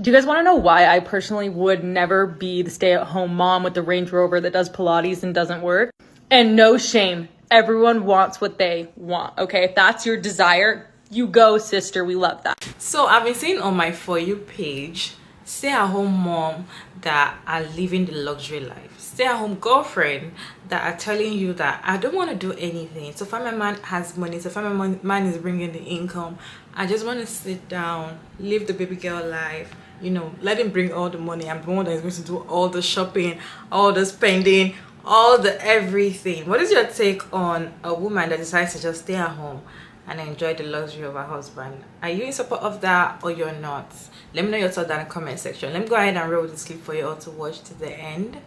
Do you guys want to know why I personally would never be the stay-at-home mom with the Range Rover that does Pilates and doesn't work? And no shame, everyone wants what they want, okay? If that's your desire, you go, sister, we love that. So I've been seeing on my For You page stay-at-home mom that are living the luxury life, stay-at-home girlfriend that are telling you that I don't want to do anything. So far my man has money, so far my man is bringing the income, I just want to sit down, live the baby girl life, you know, let him bring all the money. I'm the one that is going to do all the shopping, all the spending, all the everything. What is your take on a woman that decides to just stay at home and enjoy the luxury of her husband? Are you in support of that or you're not? Let me know your thoughts down in the comment section. Let me go ahead and roll this clip for you all to watch to the end,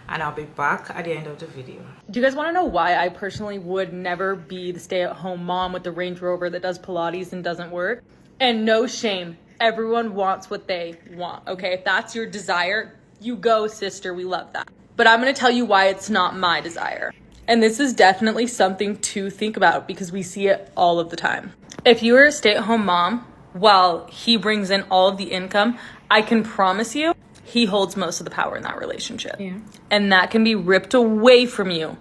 and I'll be back at the end of the video. Do you guys want to know why I personally would never be the stay-at-home mom with the Range Rover that does Pilates and doesn't work? And no shame, everyone wants what they want, okay? If that's your desire, you go, sister, we love that. But I'm going to tell you why it's not my desire. And this is definitely something to think about because we see it all of the time. If you are a stay-at-home mom while he brings in all of the income, I can promise you he holds most of the power in that relationship. Yeah. And that can be ripped away from you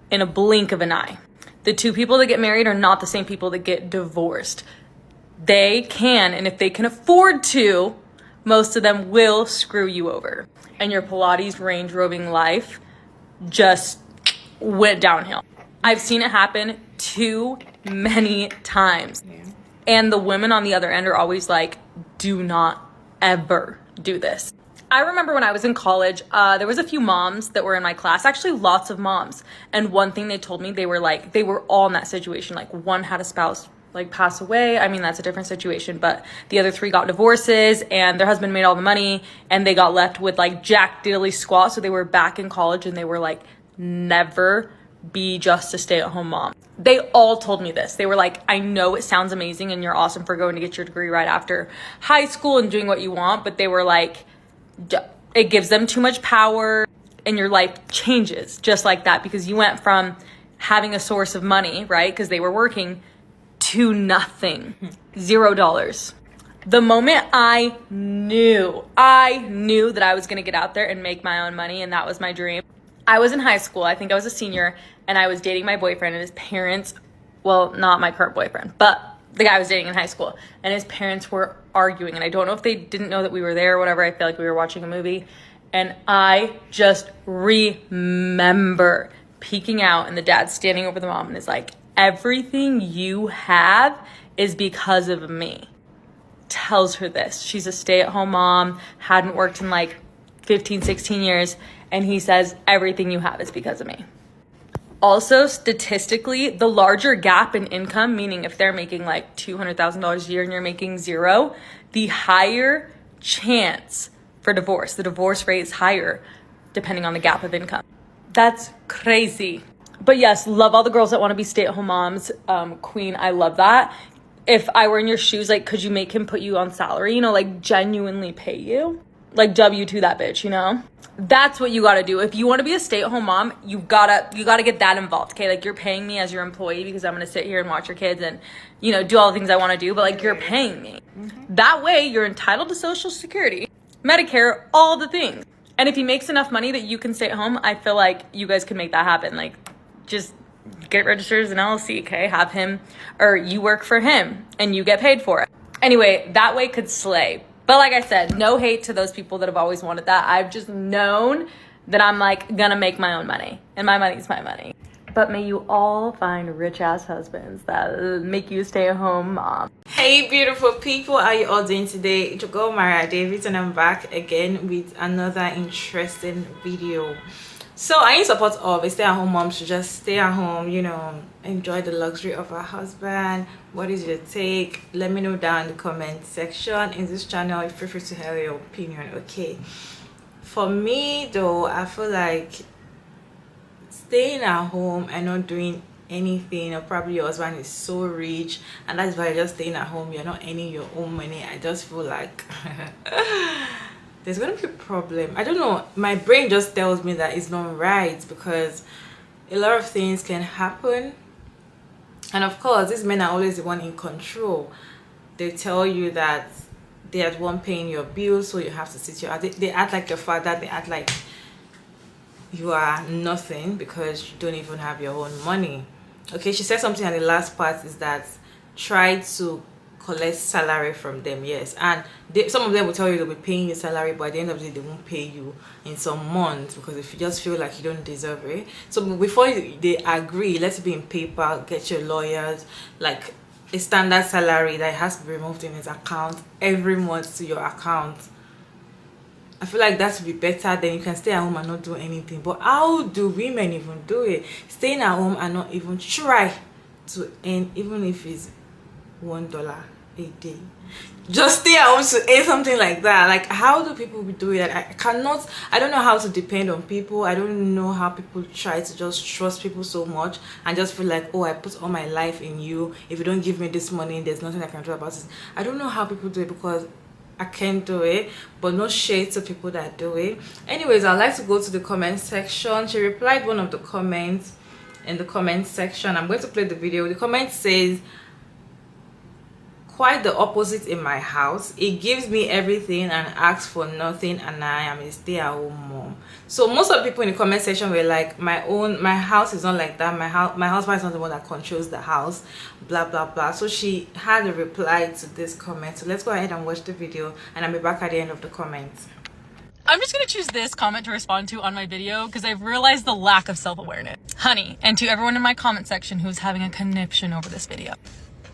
in a blink of an eye. The two people that get married are not the same people that get divorced. They can, and if they can afford to, most of them will screw you over. And your Pilates Range Roving life just went downhill. I've seen it happen too many times. Yeah. And the women on the other end are always like, do not ever do this. I remember when I was in college, there was a few moms that were in my class, actually lots of moms. And one thing they told me, they were all in that situation. Like one had a spouse like pass away. I mean, that's a different situation, but the other three got divorces and their husband made all the money and they got left with like jack diddly squat. So they were back in college and they were like, never be just a stay-at-home mom. They all told me this. They were like, I know it sounds amazing and you're awesome for going to get your degree right after high school and doing what you want, but they were like, it gives them too much power and your life changes just like that because you went from having a source of money, right? Because they were working to nothing, $0. The moment I knew that I was gonna get out there and make my own money and that was my dream. I was in high school, I think I was a senior, and I was dating my boyfriend and his parents, well, not my current boyfriend, but the guy I was dating in high school, and his parents were arguing, and I don't know if they didn't know that we were there or whatever. I feel like we were watching a movie, and I just remember peeking out and the dad standing over the mom and is like, everything you have is because of me. Tells her this. She's a stay-at-home mom, hadn't worked in like 15, 16 years, and he says, everything you have is because of me. Also, statistically, the larger gap in income, meaning if they're making like $200,000 a year and you're making $0, the higher chance for divorce. The divorce rate is higher depending on the gap of income. That's crazy. But yes, love all the girls that want to be stay-at-home moms. Queen, I love that. If I were in your shoes, like, could you make him put you on salary? You know, like, genuinely pay you? Like, W2 that bitch, you know? That's what you gotta do. If you want to be a stay-at-home mom, you gotta get that involved, okay? Like, you're paying me as your employee because I'm gonna sit here and watch your kids and, you know, do all the things I want to do, but, like, you're paying me. Mm-hmm. That way, you're entitled to Social Security, Medicare, all the things. And if he makes enough money that you can stay at home, I feel like you guys can make that happen. Like, just get registered as an LLC, okay? Have him, or you work for him and you get paid for it. Anyway, that way could slay. But like I said, no hate to those people that have always wanted that. I've just known that I'm like gonna make my own money and my money's my money. But may you all find rich ass husbands that make you stay at home mom. Hey beautiful people, how are you all doing today? It's your girl Maria Davis and I'm back again with another interesting video. So I in support of a stay-at-home mom should just stay at home, you know, enjoy the luxury of her husband. What is your take? Let me know down in the comment section. In this channel, I feel free to have your opinion, okay? For me though, I feel like staying at home and not doing anything, or probably your husband is so rich and that's why you're just staying at home, you're not earning your own money. I just feel like there's gonna be a problem. I don't know, my brain just tells me that it's not right because a lot of things can happen, and of course these men are always the one in control. They tell you that they are the one paying your bills, so you have to sit your, they act like your father, they act like you are nothing because you don't even have your own money. Okay, she said something at the last part is that try to collect salary from them. Yes, and some of them will tell you they'll be paying you salary, but at the end of the day they won't pay you in some months because if you just feel like you don't deserve it. So before they agree, let's be in paper, get your lawyers, like a standard salary that has to be removed in his account every month to your account. I feel like that would be better than you can stay at home and not do anything. But how do women even do it? Staying at home and not even try to earn, even if it's $1 a day. Just stay at home to earn something like that. Like, how do people do it? I don't know how to depend on people. I don't know how people try to just trust people so much and just feel like, oh, I put all my life in you. If you don't give me this money, there's nothing I can do about it. I don't know how people do it because I can't do it, but no shade to people that do it. Anyways, I'd like to go to the comment section. She replied one of the comments in the comment section. I'm going to play the video. The comment says, quite the opposite in my house. It gives me everything and asks for nothing, and I am a stay-at-home mom. So most of the people in the comment section were like, my house is not like that. My husband is not the one that controls the house, blah blah blah. So she had a reply to this comment. So let's go ahead and watch the video, and I'll be back at the end of the comments. I'm just gonna choose this comment to respond to on my video because I've realized the lack of self-awareness. Honey, and to everyone in my comment section who's having a conniption over this video.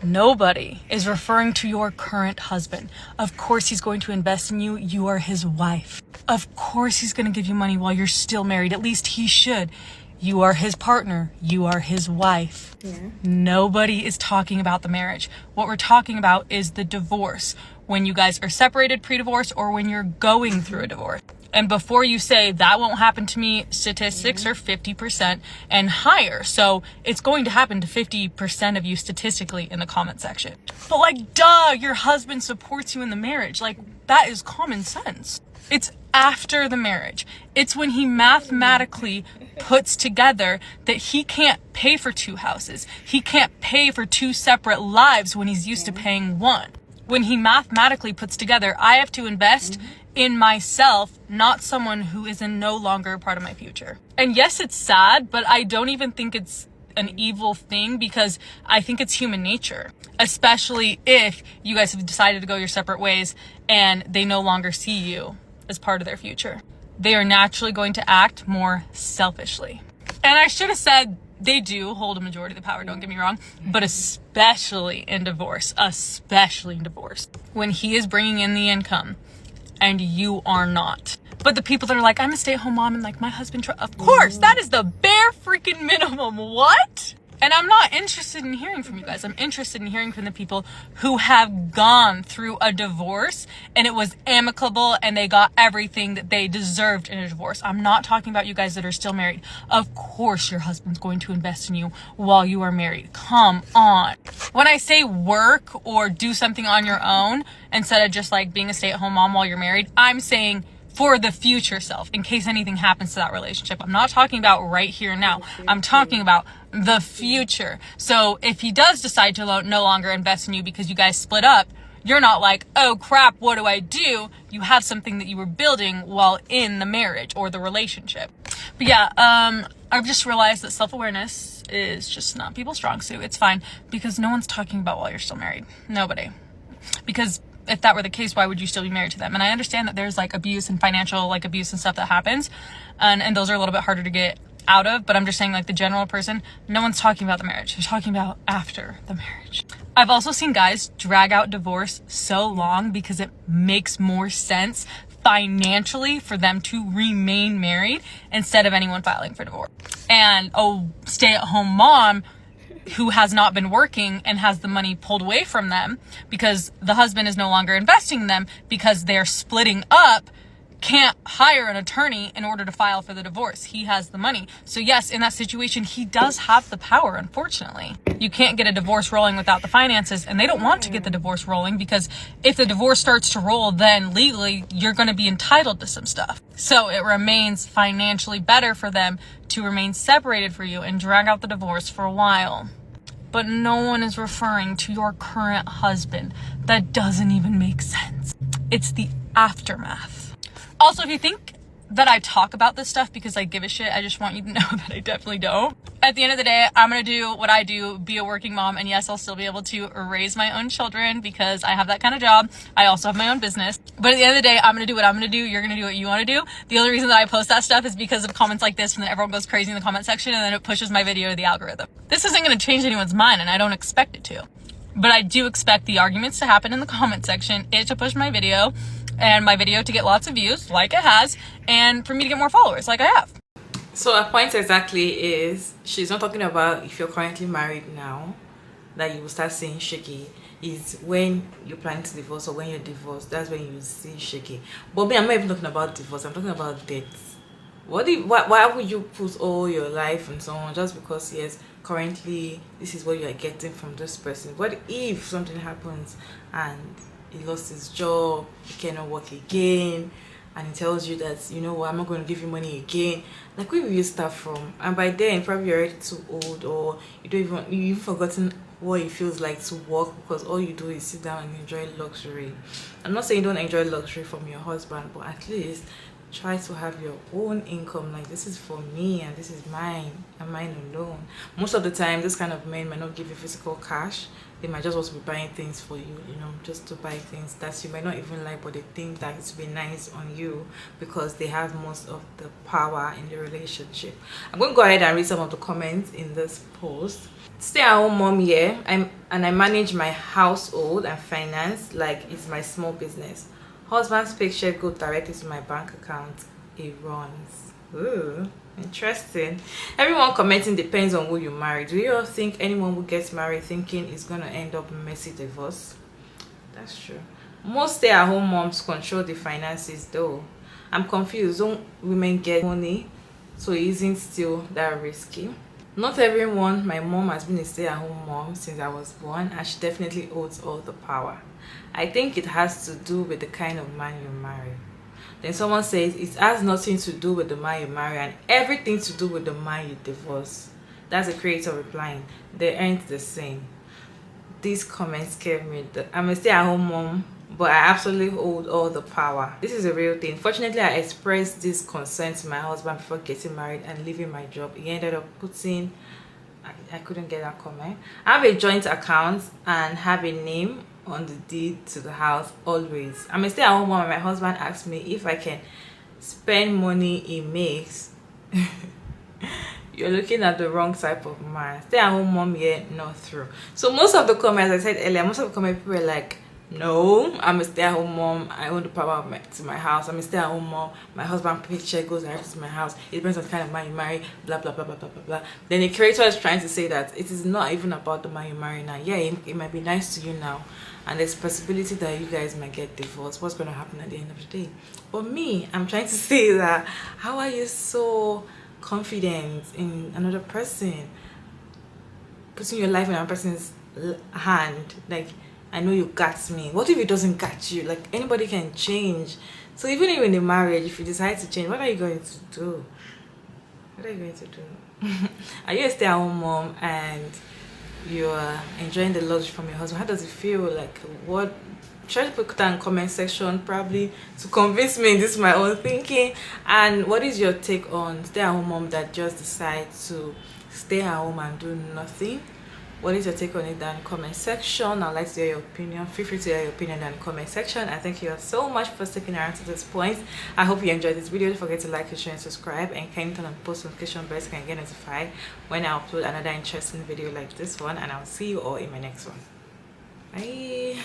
Nobody is referring to your current husband. Of course he's going to invest in you. You are his wife. Of course he's going to give you money while you're still married. At least he should. You are his partner. You are his wife. Yeah. Nobody is talking about the marriage. What we're talking about is the divorce. When you guys are separated pre-divorce or when you're going through a divorce. And before you say that won't happen to me, statistics are 50% and higher. So it's going to happen to 50% of you statistically in the comment section. But like, duh, your husband supports you in the marriage. Like, that is common sense. It's after the marriage. It's when he mathematically puts together that he can't pay for 2 houses. He can't pay for 2 separate lives when he's used to paying one. When he mathematically puts together, I have to invest in myself, not someone who is no longer a part of my future. And yes, it's sad, but I don't even think it's an evil thing because I think it's human nature, especially if you guys have decided to go your separate ways and they no longer see you as part of their future. They are naturally going to act more selfishly. And I should have said they do hold a majority of the power, don't get me wrong, but especially in divorce, when he is bringing in the income and you are not. But the people that are like, I'm a stay-at-home mom and like my husband, of course, that is the bare freaking minimum. What? And I'm not interested in hearing from you guys. I'm interested in hearing from the people who have gone through a divorce and it was amicable and they got everything that they deserved in a divorce. I'm not talking about you guys that are still married. Of course your husband's going to invest in you while you are married. Come on. When I say work or do something on your own instead of just like being a stay-at-home mom while you're married, I'm saying for the future self, in case anything happens to that relationship. I'm not talking about right here and now. I'm talking about the future. So if he does decide to no longer invest in you because you guys split up, you're not like, oh crap, what do I do? You have something that you were building while in the marriage or the relationship. But yeah, I've just realized that self-awareness is just not people's strong suit. It's fine because no one's talking about while you're still married. Nobody. Because if that were the case, why would you still be married to them? And I understand that there's like abuse and financial like abuse and stuff that happens. And those are a little bit harder to get out of. But I'm just saying like the general person, no one's talking about the marriage. They're talking about after the marriage. I've also seen guys drag out divorce so long because it makes more sense financially for them to remain married instead of anyone filing for divorce. And a stay-at-home mom who has not been working and has the money pulled away from them because the husband is no longer investing in them because they're splitting up, can't hire an attorney in order to file for the divorce. He has the money. So yes, in that situation, he does have the power, unfortunately. You can't get a divorce rolling without the finances, and they don't want to get the divorce rolling because if the divorce starts to roll, then legally you're going to be entitled to some stuff. So it remains financially better for them to remain separated for you and drag out the divorce for a while. But no one is referring to your current husband. That doesn't even make sense. it's the aftermath. Also, if you think that I talk about this stuff because I give a shit, I just want you to know that I definitely don't. At the end of the day, I'm gonna do what I do, be a working mom, and yes, I'll still be able to raise my own children because I have that kind of job. I also have my own business. But at the end of the day, I'm gonna do what I'm gonna do, you're gonna do what you wanna do. The only reason that I post that stuff is because of comments like this, and then everyone goes crazy in the comment section, and then it pushes my video to the algorithm. This isn't gonna change anyone's mind, and I don't expect it to. But I do expect the arguments to happen in the comment section, it to push my video, and my video to get lots of views, like it has, and for me to get more followers, like I have. So her point exactly is, she's not talking about if you're currently married now, that you will start seeing shaky. Is when you're planning to divorce or when you're divorced, that's when you see shaky. But me, I'm not even talking about divorce, I'm talking about debts. Why would you put all your life and so on just because, yes, currently this is what you are getting from this person? What if something happens and he lost his job, he cannot work again, and he tells you that, you know what, I'm not going to give you money again? Like, where will you start from? And by then probably you're already too old, or you've forgotten what it feels like to work, because all you do is sit down and enjoy luxury. I'm not saying don't enjoy luxury from your husband, but at least try to have your own income. Like, this is for me and this is mine and mine alone. Most of the time this kind of men might not give you physical cash. They might just want to be buying things for you, you know, just to buy things that you might not even like, but they think that it's be nice on you because they have most of the power in the relationship. I'm going to go ahead and read some of the comments in this post. Stay-at-home mom, yeah, I manage my household and finance like it's my small business. Husband's paycheck go directly to my bank account. It runs. Ooh, interesting. Everyone commenting depends on who you marry. Do you all think anyone who gets married thinking it's gonna end up messy divorce? That's true. Most stay-at-home moms control the finances though. I'm confused. Don't women get money? So it isn't still that risky? Not everyone. My mom has been a stay-at-home mom since I was born, and she definitely holds all the power. I think it has to do with the kind of man you marry. Then someone says it has nothing to do with the man you marry and everything to do with the man you divorce. That's a creator replying. They aren't the same. These comments scared me. I'm a stay-at-home mom, but I absolutely hold all the power. This is a real thing. Fortunately, I expressed this concern to my husband before getting married and leaving my job. He ended up putting, I couldn't get that comment. I have a joint account and have a name on the deed to the house always. I'm a stay-at-home mom and my husband asked me if I can spend money he makes. You're looking at the wrong type of man. Stay-at-home mom, yeah, not through. So most of the comments, I said earlier, most of the comments people were like, no, I'm a stay-at-home mom, I own the power to my house. I'm a stay-at-home mom, my husband paycheck goes directly to my house. It depends on the kind of man you marry, blah blah blah blah blah blah blah. Then the creator is trying to say that it is not even about the man you marry now. Yeah, it might be nice to you now, and there's possibility that you guys might get divorced. What's going to happen at the end of the day? But me, I'm trying to say that, how are you so confident in another person, putting your life in another person's hand? Like, I know you got me. What if it doesn't got you? Like, anybody can change. So even in a marriage, if you decide to change, what are you going to do? What are you going to do? Are you a stay-at-home mom and you're enjoying the luxury from your husband? How does it feel? Like, what? Try to put that in comment section, probably to convince me this is my own thinking. And what is your take on stay-at-home mom that just decides to stay at home and do nothing? What is your take on it down in the comment section? I'd like to hear your opinion. Feel free to hear your opinion down in the comment section. I thank you all so much for sticking around to this point. I hope you enjoyed this video. Don't forget to like, share, and subscribe, and kindly turn on post notification bell so you can get notified when I upload another interesting video like this one. And I'll see you all in my next one. Bye.